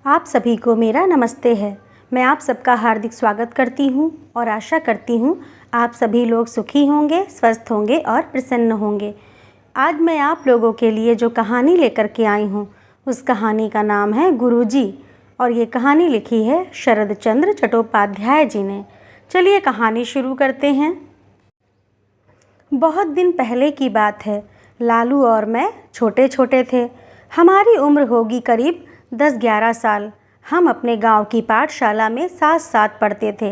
आप सभी को मेरा नमस्ते है। मैं आप सबका हार्दिक स्वागत करती हूँ और आशा करती हूँ आप सभी लोग सुखी होंगे, स्वस्थ होंगे और प्रसन्न होंगे। आज मैं आप लोगों के लिए जो कहानी लेकर के आई हूँ उस कहानी का नाम है गुरुजी और ये कहानी लिखी है शरद चंद्र चट्टोपाध्याय जी ने। चलिए कहानी शुरू करते हैं। बहुत दिन पहले की बात है। लालू और मैं छोटे छोटे थे। हमारी उम्र होगी करीब 10-11 साल। हम अपने गांव की पाठशाला में साथ साथ पढ़ते थे।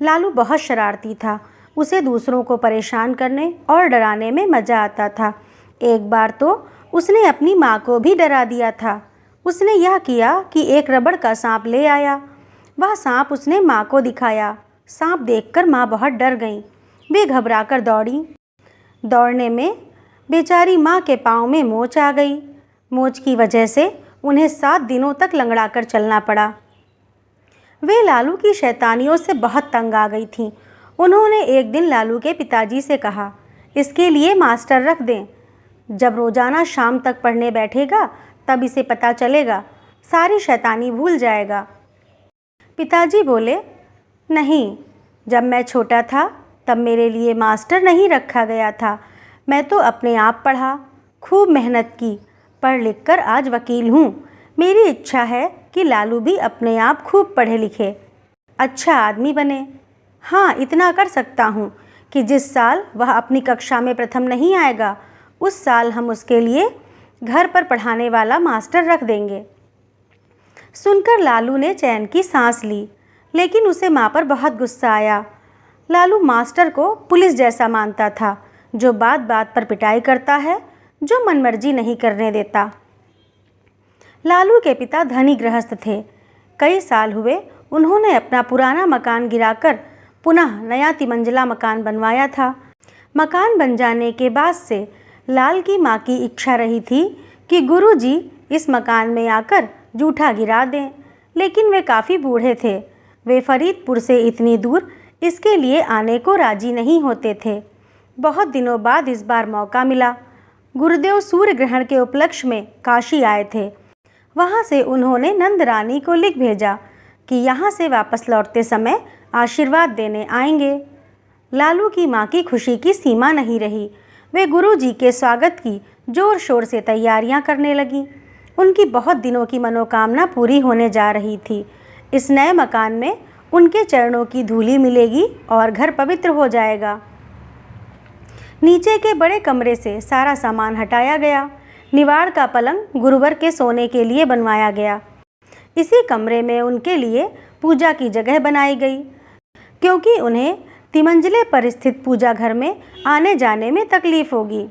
लालू बहुत शरारती था। उसे दूसरों को परेशान करने और डराने में मज़ा आता था। एक बार तो उसने अपनी माँ को भी डरा दिया था। उसने यह किया कि एक रबड़ का सांप ले आया। वह सांप उसने माँ को दिखाया। सांप देखकर माँ बहुत डर गई। वे घबराकर दौड़ी। दौड़ने में बेचारी माँ के पाँव में मोच आ गई। मोच की वजह से उन्हें 7 दिनों तक लंगड़ाकर चलना पड़ा। वे लालू की शैतानियों से बहुत तंग आ गई थीं। उन्होंने एक दिन लालू के पिताजी से कहा, इसके लिए मास्टर रख दें। जब रोज़ाना शाम तक पढ़ने बैठेगा तब इसे पता चलेगा, सारी शैतानी भूल जाएगा। पिताजी बोले, नहीं, जब मैं छोटा था तब मेरे लिए मास्टर नहीं रखा गया था। मैं तो अपने आप पढ़ा, खूब मेहनत की, पढ़ लिख कर आज वकील हूँ। मेरी इच्छा है कि लालू भी अपने आप खूब पढ़े लिखे, अच्छा आदमी बने। हाँ, इतना कर सकता हूँ कि जिस साल वह अपनी कक्षा में प्रथम नहीं आएगा उस साल हम उसके लिए घर पर पढ़ाने वाला मास्टर रख देंगे। सुनकर लालू ने चैन की सांस ली, लेकिन उसे माँ पर बहुत गुस्सा आया। लालू मास्टर को पुलिस जैसा मानता था, जो बात बात पर पिटाई करता है, जो मनमर्जी नहीं करने देता। लालू के पिता धनी गृहस्थ थे। कई साल हुए उन्होंने अपना पुराना मकान गिराकर पुनः नया तिमंजिला मकान बनवाया था। मकान बन जाने के बाद से लाल की माँ की इच्छा रही थी कि गुरुजी इस मकान में आकर जूठा गिरा दें, लेकिन वे काफ़ी बूढ़े थे। वे फरीदपुर से इतनी दूर इसके लिए आने को राजी नहीं होते थे। बहुत दिनों बाद इस बार मौका मिला। गुरुदेव सूर्य ग्रहण के उपलक्ष्य में काशी आए थे। वहाँ से उन्होंने नंद रानी को लिख भेजा कि यहाँ से वापस लौटते समय आशीर्वाद देने आएंगे। लालू की माँ की खुशी की सीमा नहीं रही। वे गुरुजी के स्वागत की जोर शोर से तैयारियाँ करने लगीं। उनकी बहुत दिनों की मनोकामना पूरी होने जा रही थी। इस नए मकान में उनके चरणों की धूली मिलेगी और घर पवित्र हो जाएगा। नीचे के बड़े कमरे से सारा सामान हटाया गया। निवाड़ का पलंग गुरुवर के सोने के लिए बनवाया गया। इसी कमरे में उनके लिए पूजा की जगह बनाई गई, क्योंकि उन्हें तिमंजिले पर स्थित पूजा घर में आने जाने में तकलीफ होगी।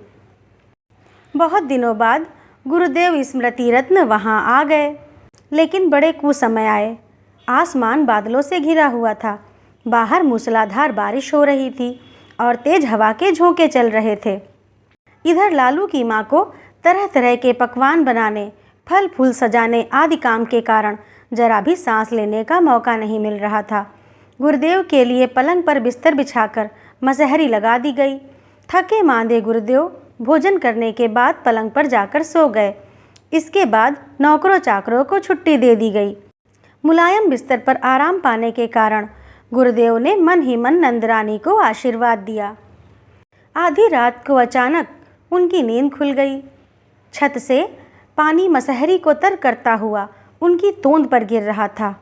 बहुत दिनों बाद गुरुदेव स्मृति रत्न वहाँ आ गए, लेकिन बड़े कुसमय आए। आसमान बादलों से घिरा हुआ था। बाहर मूसलाधार बारिश हो रही थी और तेज हवा के झोंके चल रहे थे। इधर लालू की माँ को तरह तरह के पकवान बनाने, फल फूल सजाने आदि काम के कारण जरा भी सांस लेने का मौका नहीं मिल रहा था। गुरुदेव के लिए पलंग पर बिस्तर बिछाकर मसहरी लगा दी गई। थके मांदे गुरुदेव भोजन करने के बाद पलंग पर जाकर सो गए। इसके बाद नौकरों चाकरों को छुट्टी दे दी गई। मुलायम बिस्तर पर आराम पाने के कारण गुरुदेव ने मन ही मन नंदरानी को आशीर्वाद दिया। आधी रात को अचानक उनकी नींद खुल गई। छत से पानी मसहरी को तर करता हुआ उनकी तोंद पर गिर रहा था।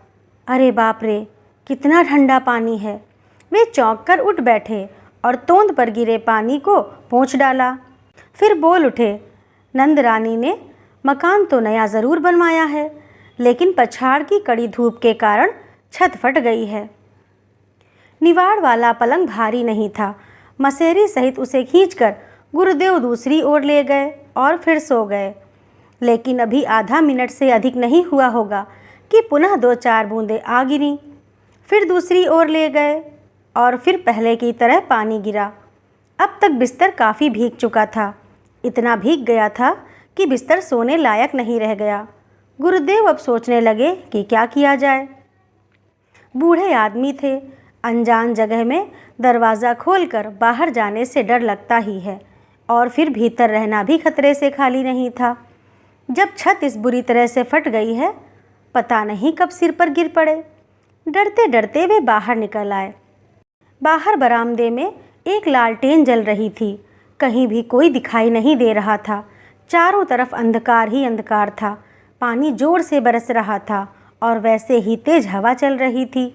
अरे बाप रे, कितना ठंडा पानी है। वे चौंक कर उठ बैठे और तोंद पर गिरे पानी को पोंछ डाला। फिर बोल उठे, नंदरानी ने मकान तो नया ज़रूर बनवाया है, लेकिन पछाड़ की कड़ी धूप के कारण छत फट गई है। निवाड़ वाला पलंग भारी नहीं था। मसहरी सहित उसे खींचकर गुरुदेव दूसरी ओर ले गए और फिर सो गए। लेकिन अभी आधा मिनट से अधिक नहीं हुआ होगा कि पुनः 2-4 बूंदें आ गिरीं। फिर दूसरी ओर ले गए और फिर पहले की तरह पानी गिरा। अब तक बिस्तर काफ़ी भीग चुका था। इतना भीग गया था कि बिस्तर सोने लायक नहीं रह गया। गुरुदेव अब सोचने लगे कि क्या किया जाए। बूढ़े आदमी थे। अनजान जगह में दरवाज़ा खोलकर बाहर जाने से डर लगता ही है, और फिर भीतर रहना भी खतरे से खाली नहीं था। जब छत इस बुरी तरह से फट गई है पता नहीं कब सिर पर गिर पड़े। डरते डरते वे बाहर निकल आए। बाहर बरामदे में एक लालटेन जल रही थी। कहीं भी कोई दिखाई नहीं दे रहा था। चारों तरफ अंधकार ही अंधकार था। पानी जोर से बरस रहा था और वैसे ही तेज हवा चल रही थी।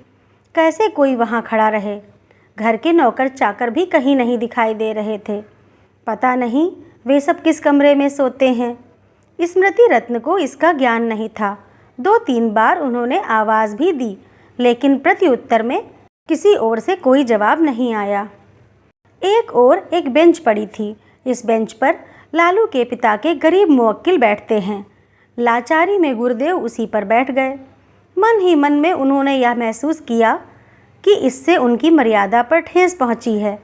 कैसे कोई वहाँ खड़ा रहे? घर के नौकर चाकर भी कहीं नहीं दिखाई दे रहे थे। पता नहीं वे सब किस कमरे में सोते हैं। स्मृति रत्न को इसका ज्ञान नहीं था। 2-3 बार उन्होंने आवाज़ भी दी, लेकिन प्रत्युत्तर में किसी ओर से कोई जवाब नहीं आया। एक ओर एक बेंच पड़ी थी। इस बेंच पर लालू के पिता के गरीब मुवक्किल बैठते हैं। लाचारी में गुरुदेव उसी पर बैठ गए। मन ही मन में उन्होंने यह महसूस किया कि इससे उनकी मर्यादा पर ठेस पहुंची है,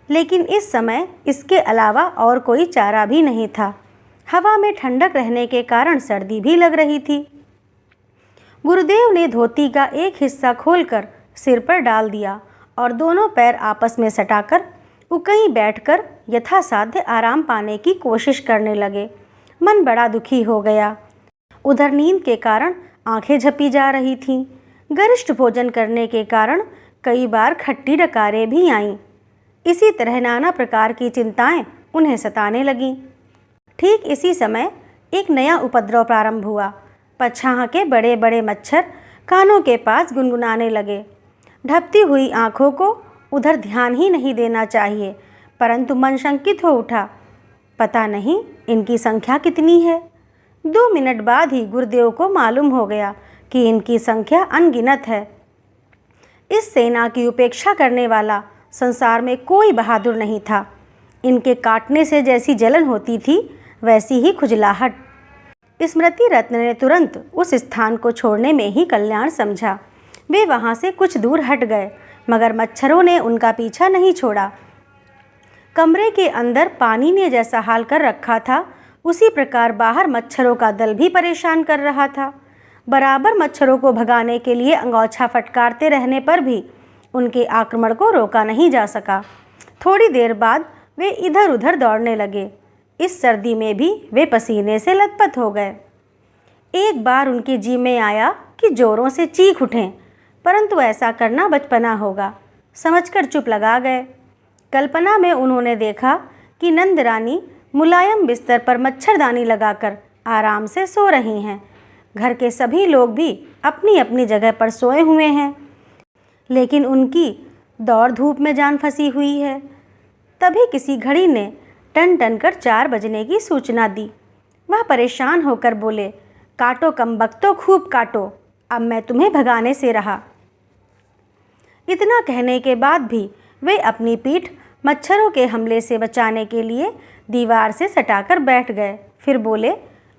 लेकिन इस समय इसके अलावा और कोई चारा भी नहीं था। हवा में ठंडक रहने के कारण सर्दी भी लग रही थी। गुरुदेव ने धोती का एक हिस्सा खोलकर सिर पर डाल दिया और दोनों पैर आपस में सटाकर उकई बैठकर यथासाध्य आराम पाने की कोशिश करने लगे। मन बड़ा दुखी हो गया। उधर नींद के कारण आंखें झपी जा रही थीं। गरिष्ठ भोजन करने के कारण कई बार खट्टी डकारें भी आईं। इसी तरह नाना प्रकार की चिंताएं उन्हें सताने लगीं। ठीक इसी समय एक नया उपद्रव प्रारंभ हुआ। पछाह के बड़े बड़े मच्छर कानों के पास गुनगुनाने लगे। ढपती हुई आंखों को उधर ध्यान ही नहीं देना चाहिए, परंतु मन शंकित हो उठा। पता नहीं इनकी संख्या कितनी है। 2 मिनट बाद ही गुरुदेव को मालूम हो गया कि इनकी संख्या अनगिनत है। इस सेना की उपेक्षा करने वाला संसार में कोई बहादुर नहीं था। इनके काटने से जैसी जलन होती थी, वैसी ही खुजलाहट। स्मृति रत्न ने तुरंत उस स्थान को छोड़ने में ही कल्याण समझा। वे वहाँ से कुछ दूर हट गए, मगर मच्छरों ने उनका पीछा नहीं छोड़ा। कमरे के अंदर पानी ने जैसा हाल कर रखा था, उसी प्रकार बाहर मच्छरों का दल भी परेशान कर रहा था। बराबर मच्छरों को भगाने के लिए अंगोछा फटकारते रहने पर भी उनके आक्रमण को रोका नहीं जा सका। थोड़ी देर बाद वे इधर उधर दौड़ने लगे। इस सर्दी में भी वे पसीने से लथपथ हो गए। एक बार उनके जी में आया कि जोरों से चीख उठें, परंतु ऐसा करना बचपना होगा समझकर चुप लगा गए। कल्पना में उन्होंने देखा कि नंद रानी मुलायम बिस्तर पर मच्छरदानी लगाकर आराम से सो रही हैं। घर के सभी लोग भी अपनी अपनी जगह पर सोए हुए हैं, लेकिन उनकी दौड़ धूप में जान फंसी हुई है। तभी किसी घड़ी ने टन टन कर 4 बजने की सूचना दी। वह परेशान होकर बोले, काटो कमबख्तो, खूब काटो, अब मैं तुम्हें भगाने से रहा। इतना कहने के बाद भी वे अपनी पीठ मच्छरों के हमले से बचाने के लिए दीवार से सटाकर बैठ गए। फिर बोले,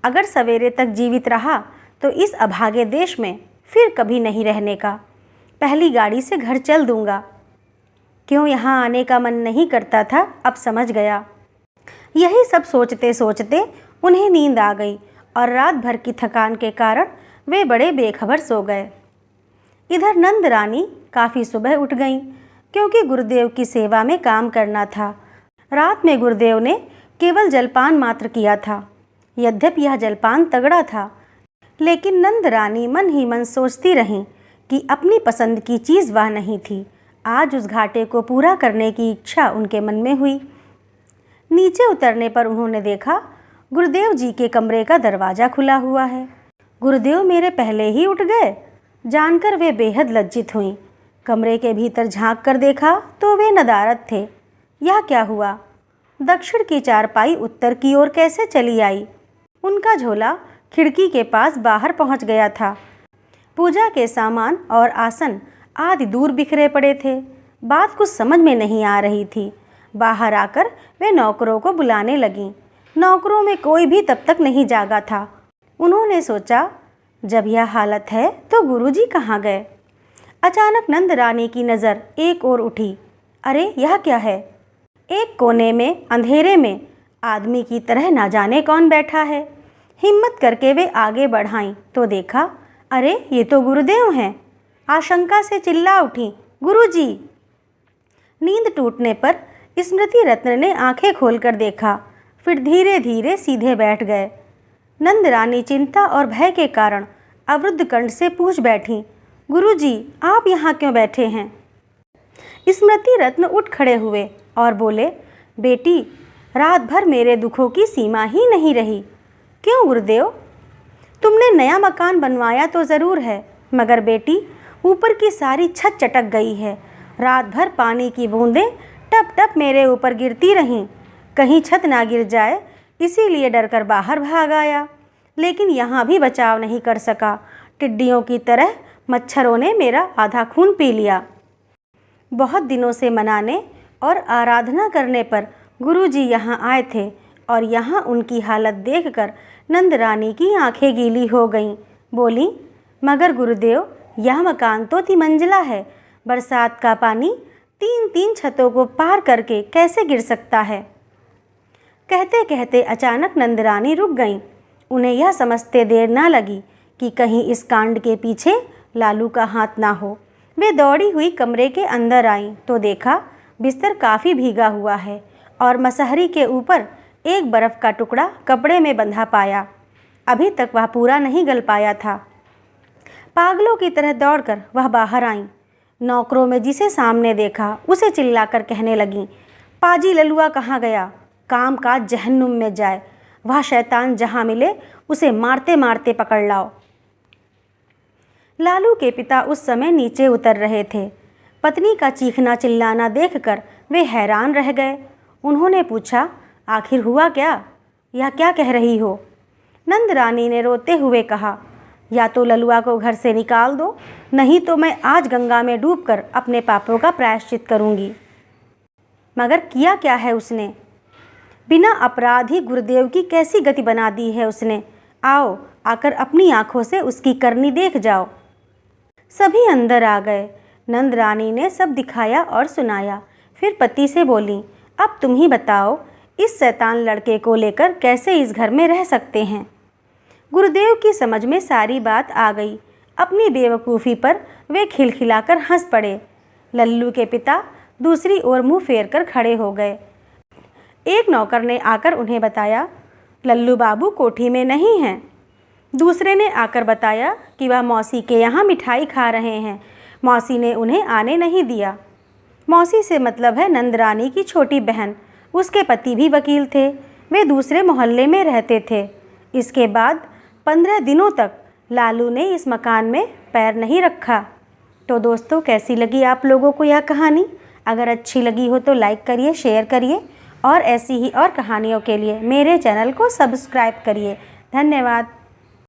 अगर सवेरे तक जीवित रहा तो इस अभागे देश में फिर कभी नहीं रहने का। पहली गाड़ी से घर चल दूंगा। क्यों यहाँ आने का मन नहीं करता था, अब समझ गया। यही सब सोचते सोचते उन्हें नींद आ गई और रात भर की थकान के कारण वे बड़े बेखबर सो गए। इधर नंद रानी काफ़ी सुबह उठ गईं, क्योंकि गुरुदेव की सेवा में काम करना था। रात में गुरुदेव ने केवल जलपान मात्र किया था। यद्यपि यह जलपान तगड़ा था, लेकिन नंद रानी मन ही मन सोचती रहीं कि अपनी पसंद की चीज़ वह नहीं थी। आज उस घाटे को पूरा करने की इच्छा उनके मन में हुई। नीचे उतरने पर उन्होंने देखा गुरुदेव जी के कमरे का दरवाज़ा खुला हुआ है। गुरुदेव मेरे पहले ही उठ गए जानकर वे बेहद लज्जित हुईं। कमरे के भीतर झांक कर देखा तो वे नदारद थे। यह क्या हुआ? दक्षिण की चारपाई उत्तर की ओर कैसे चली आई? उनका झोला खिड़की के पास बाहर पहुंच गया था। पूजा के सामान और आसन आदि दूर बिखरे पड़े थे। बात कुछ समझ में नहीं आ रही थी। बाहर आकर वे नौकरों को बुलाने लगीं। नौकरों में कोई भी तब तक नहीं जागा था। उन्होंने सोचा, जब यह हालत है तो गुरुजी कहाँ गए? अचानक नंद रानी की नज़र एक ओर उठी। अरे यह क्या है? एक कोने में अंधेरे में आदमी की तरह ना जाने कौन बैठा है। हिम्मत करके वे आगे बढ़ाईं तो देखा, अरे ये तो गुरुदेव हैं। आशंका से चिल्ला उठी, गुरुजी। नींद टूटने पर स्मृति रत्न ने आंखें खोलकर देखा, फिर धीरे धीरे सीधे बैठ गए। नंद रानी चिंता और भय के कारण अवरुद्ध कंठ से पूछ बैठी, गुरुजी आप यहाँ क्यों बैठे हैं? स्मृति रत्न उठ खड़े हुए और बोले, बेटी रात भर मेरे दुखों की सीमा ही नहीं रही। क्यों गुरुदेव? तुमने नया मकान बनवाया तो ज़रूर है, मगर बेटी ऊपर की सारी छत चटक गई है। रात भर पानी की बूंदें टप टप मेरे ऊपर गिरती रहीं। कहीं छत ना गिर जाए इसीलिए डरकर बाहर भाग आया, लेकिन यहाँ भी बचाव नहीं कर सका। टिड्डियों की तरह मच्छरों ने मेरा आधा खून पी लिया। बहुत दिनों से मनाने और आराधना करने पर गुरुजी यहाँ आए थे और यहाँ उनकी हालत देखकर नंद रानी की आंखें गीली हो गईं। बोली, मगर गुरुदेव यह मकान तो तिमंजिला है, बरसात का पानी 3-3 छतों को पार करके कैसे गिर सकता है? कहते कहते अचानक नंद रानी रुक गईं। उन्हें यह समझते देर ना लगी कि कहीं इस कांड के पीछे लालू का हाथ ना हो। वे दौड़ी हुई कमरे के अंदर आईं तो देखा बिस्तर काफ़ी भीगा हुआ है और मसहरी के ऊपर एक बर्फ़ का टुकड़ा कपड़े में बंधा पाया। अभी तक वह पूरा नहीं गल पाया था। पागलों की तरह दौड़कर वह बाहर आईं। नौकरों में जिसे सामने देखा उसे चिल्लाकर कहने लगीं, पाजी ललुआ कहाँ गया? काम का जहन्नुम में जाए। वह शैतान जहाँ मिले उसे मारते मारते पकड़ लाओ। लालू के पिता उस समय नीचे उतर रहे थे। पत्नी का चीखना चिल्लाना देखकर वे हैरान रह गए। उन्होंने पूछा, आखिर हुआ क्या? यह क्या कह रही हो? नंद रानी ने रोते हुए कहा, या तो ललुआ को घर से निकाल दो, नहीं तो मैं आज गंगा में डूबकर अपने पापों का प्रायश्चित करूंगी। मगर किया क्या है उसने? बिना अपराध ही गुरुदेव की कैसी गति बना दी है उसने। आओ आकर अपनी आंखों से उसकी करनी देख जाओ। सभी अंदर आ गए। नंद रानी ने सब दिखाया और सुनाया। फिर पति से बोली, अब तुम ही बताओ, इस शैतान लड़के को लेकर कैसे इस घर में रह सकते हैं? गुरुदेव की समझ में सारी बात आ गई। अपनी बेवकूफ़ी पर वे खिलखिलाकर हंस पड़े। लल्लू के पिता दूसरी ओर मुंह फेर कर खड़े हो गए। एक नौकर ने आकर उन्हें बताया, लल्लू बाबू कोठी में नहीं हैं। दूसरे ने आकर बताया कि वह मौसी के यहाँ मिठाई खा रहे हैं। मौसी ने उन्हें आने नहीं दिया। मौसी से मतलब है नंद रानी की छोटी बहन। उसके पति भी वकील थे। वे दूसरे मोहल्ले में रहते थे। इसके बाद 15 दिनों तक लालू ने इस मकान में पैर नहीं रखा। तो दोस्तों, कैसी लगी आप लोगों को यह कहानी? अगर अच्छी लगी हो तो लाइक करिए, शेयर करिए और ऐसी ही और कहानियों के लिए मेरे चैनल को सब्सक्राइब करिए। धन्यवाद।